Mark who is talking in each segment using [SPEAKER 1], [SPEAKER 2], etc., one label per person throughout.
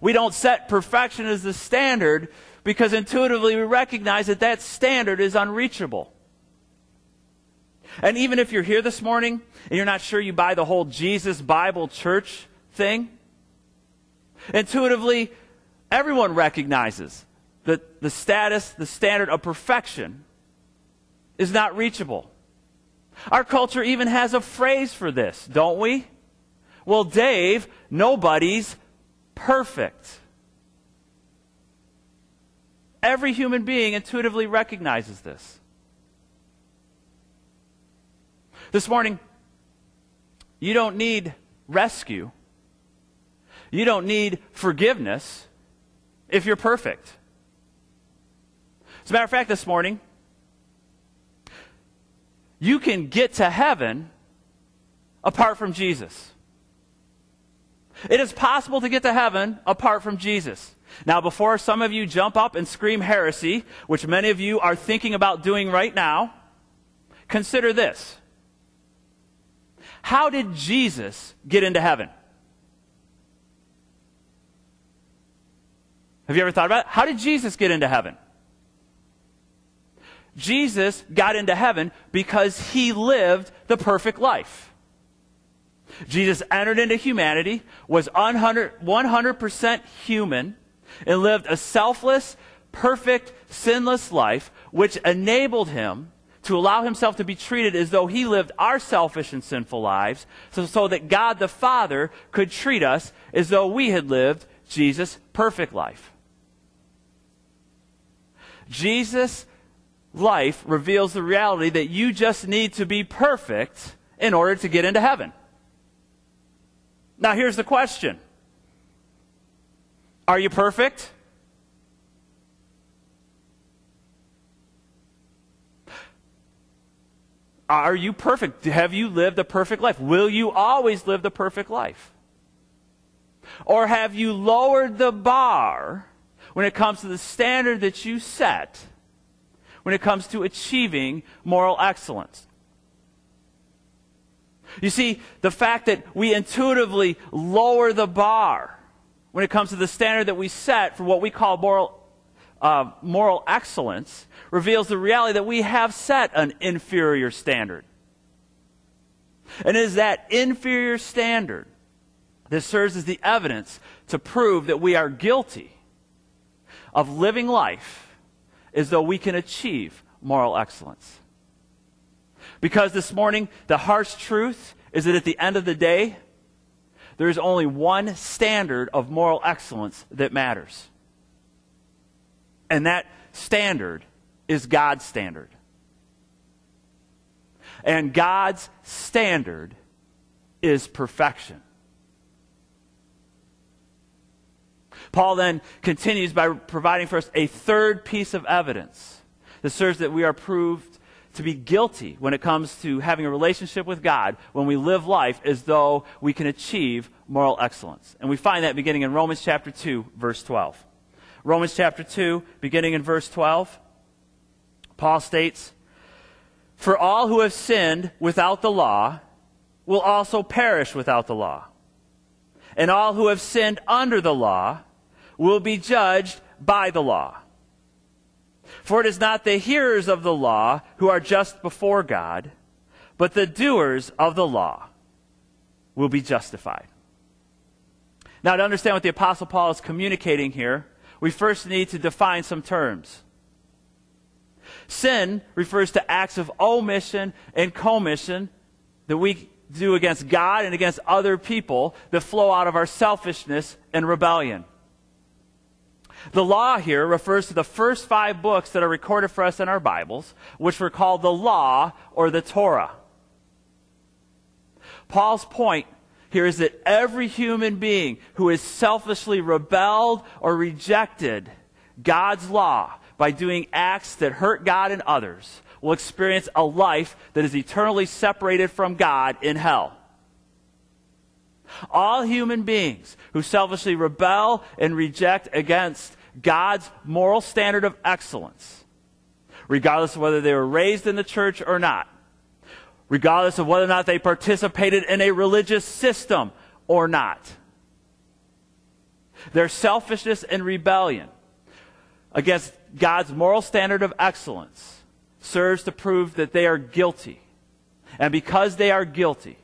[SPEAKER 1] We don't set perfection as the standard because intuitively we recognize that that standard is unreachable. And even if you're here this morning and you're not sure you buy the whole Jesus Bible church thing, intuitively everyone recognizes that the standard of perfection is not reachable. Our culture even has a phrase for this, don't we? Well, Dave, nobody's perfect. Every human being intuitively recognizes this. This morning, you don't need rescue. You don't need forgiveness if you're perfect. As a matter of fact, this morning, you can get to heaven apart from Jesus. It is possible to get to heaven apart from Jesus. Now, before some of you jump up and scream heresy, which many of you are thinking about doing right now, consider this. How did Jesus get into heaven? Have you ever thought about it? How did Jesus get into heaven? Jesus got into heaven because he lived the perfect life. Jesus entered into humanity, was 100% human, and lived a selfless, perfect, sinless life, which enabled him to allow himself to be treated as though he lived our selfish and sinful lives, so that God the Father could treat us as though we had lived Jesus' perfect life. Jesus' life reveals the reality that you just need to be perfect in order to get into heaven. Now here's the question. Are you perfect? Are you perfect? Have you lived a perfect life? Will you always live the perfect life? Or have you lowered the bar when it comes to the standard that you set when it comes to achieving moral excellence? You see, the fact that we intuitively lower the bar when it comes to the standard that we set for what we call moral excellence reveals the reality that we have set an inferior standard. And it is that inferior standard that serves as the evidence to prove that we are guilty of living life as though we can achieve moral excellence. Because this morning, the harsh truth is that at the end of the day, there is only one standard of moral excellence that matters. And that standard is God's standard. And God's standard is perfection. Paul then continues by providing for us a third piece of evidence that serves that we are proved to be guilty when it comes to having a relationship with God when we live life as though we can achieve moral excellence. And we find that beginning in Romans chapter 2, verse 12. Romans chapter 2, beginning in verse 12, Paul states, "For all who have sinned without the law will also perish without the law. And all who have sinned under the law will be judged by the law. For it is not the hearers of the law who are just before God, but the doers of the law will be justified." Now, to understand what the Apostle Paul is communicating here, we first need to define some terms. Sin refers to acts of omission and commission that we do against God and against other people that flow out of our selfishness and rebellion. The law here refers to the first 5 books that are recorded for us in our Bibles, which were called the law or the Torah. Paul's point here is that every human being who has selfishly rebelled or rejected God's law by doing acts that hurt God and others will experience a life that is eternally separated from God in hell. All human beings who selfishly rebel and reject against God's moral standard of excellence, regardless of whether they were raised in the church or not, regardless of whether or not they participated in a religious system or not, Their selfishness and rebellion against God's moral standard of excellence serves to prove that they are guilty. And because they are guilty,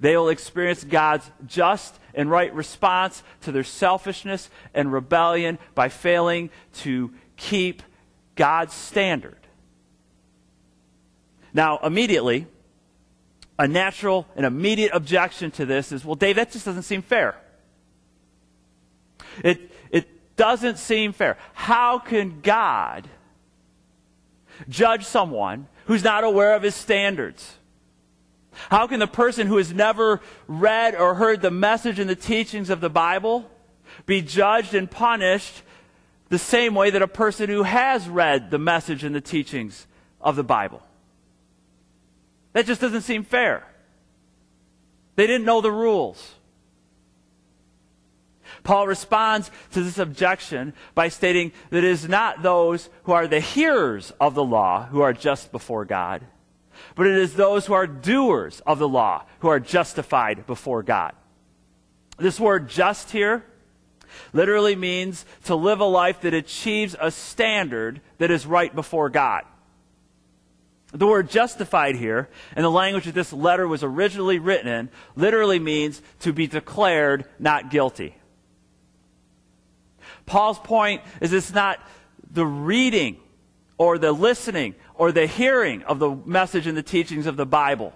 [SPEAKER 1] they will experience God's just and right response to their selfishness and rebellion by failing to keep God's standard. Now, immediately, a natural and immediate objection to this is, well, Dave, that just doesn't seem fair. It doesn't seem fair. How can God judge someone who's not aware of his standards? How can the person who has never read or heard the message and the teachings of the Bible be judged and punished the same way that a person who has read the message and the teachings of the Bible? That just doesn't seem fair. They didn't know the rules. Paul responds to this objection by stating that it is not those who are the hearers of the law who are just before God, but it is those who are doers of the law who are justified before God. This word just here literally means to live a life that achieves a standard that is right before God. The word justified here, in the language that this letter was originally written in, literally means to be declared not guilty. Paul's point is it's not the reading or the listening or the hearing of the message and the teachings of the Bible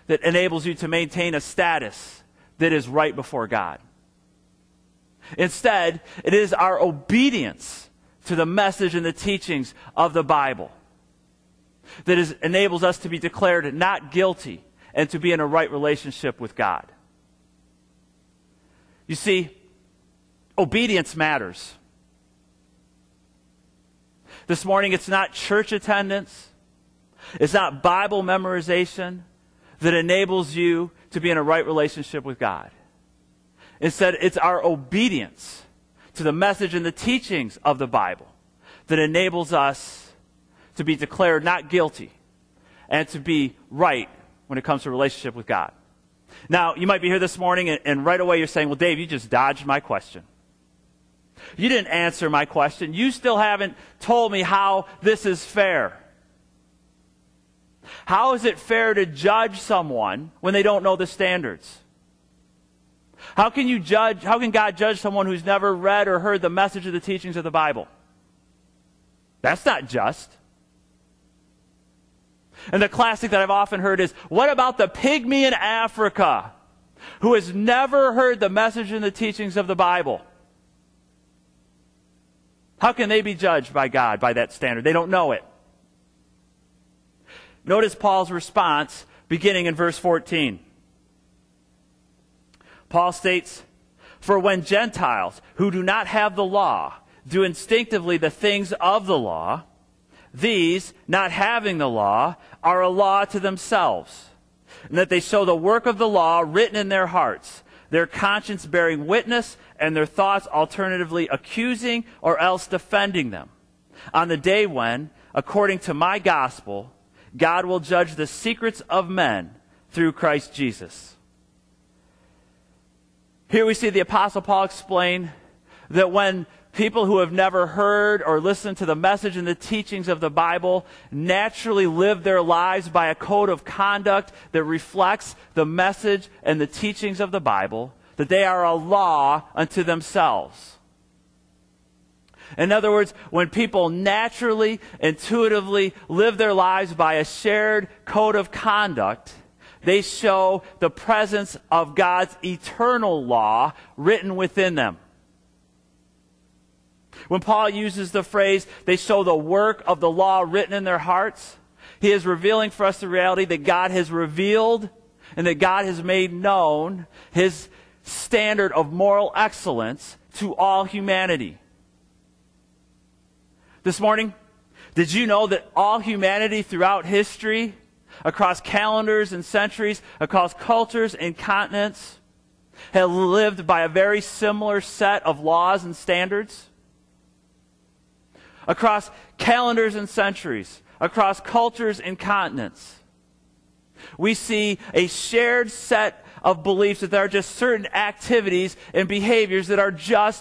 [SPEAKER 1] that enables you to maintain a status that is right before God. Instead, it is our obedience to the message and the teachings of the Bible that enables us to be declared not guilty and to be in a right relationship with God. You see, obedience matters. This morning, it's not church attendance, it's not Bible memorization that enables you to be in a right relationship with God. Instead, it's our obedience to the message and the teachings of the Bible that enables us to be declared not guilty and to be right when it comes to a relationship with God. Now, you might be here this morning and right away you're saying, well, Dave, you just dodged my question. You didn't answer my question. You still haven't told me how this is fair. How is it fair to judge someone when they don't know the standards? How can God judge someone who's never read or heard the message of the teachings of the Bible? That's not just. And the classic that I've often heard is, what about the pygmy in Africa who has never heard the message and the teachings of the Bible? How can they be judged by God by that standard? They don't know it. Notice Paul's response beginning in verse 14. Paul states, "For when Gentiles who do not have the law do instinctively the things of the law, these, not having the law, are a law to themselves, and that they show the work of the law written in their hearts, their conscience bearing witness, and their thoughts alternatively accusing or else defending them, on the day when, according to my gospel, God will judge the secrets of men through Christ Jesus." Here we see the Apostle Paul explain that when people who have never heard or listened to the message and the teachings of the Bible naturally live their lives by a code of conduct that reflects the message and the teachings of the Bible, that they are a law unto themselves. In other words, when people naturally, intuitively live their lives by a shared code of conduct, they show the presence of God's eternal law written within them. When Paul uses the phrase, they show the work of the law written in their hearts, he is revealing for us the reality that God has revealed and that God has made known his standard of moral excellence to all humanity. This morning, did you know that all humanity throughout history, across calendars and centuries, across cultures and continents, have lived by a very similar set of laws and standards? Across calendars and centuries, across cultures and continents, we see a shared set of beliefs that there are just certain activities and behaviors that are just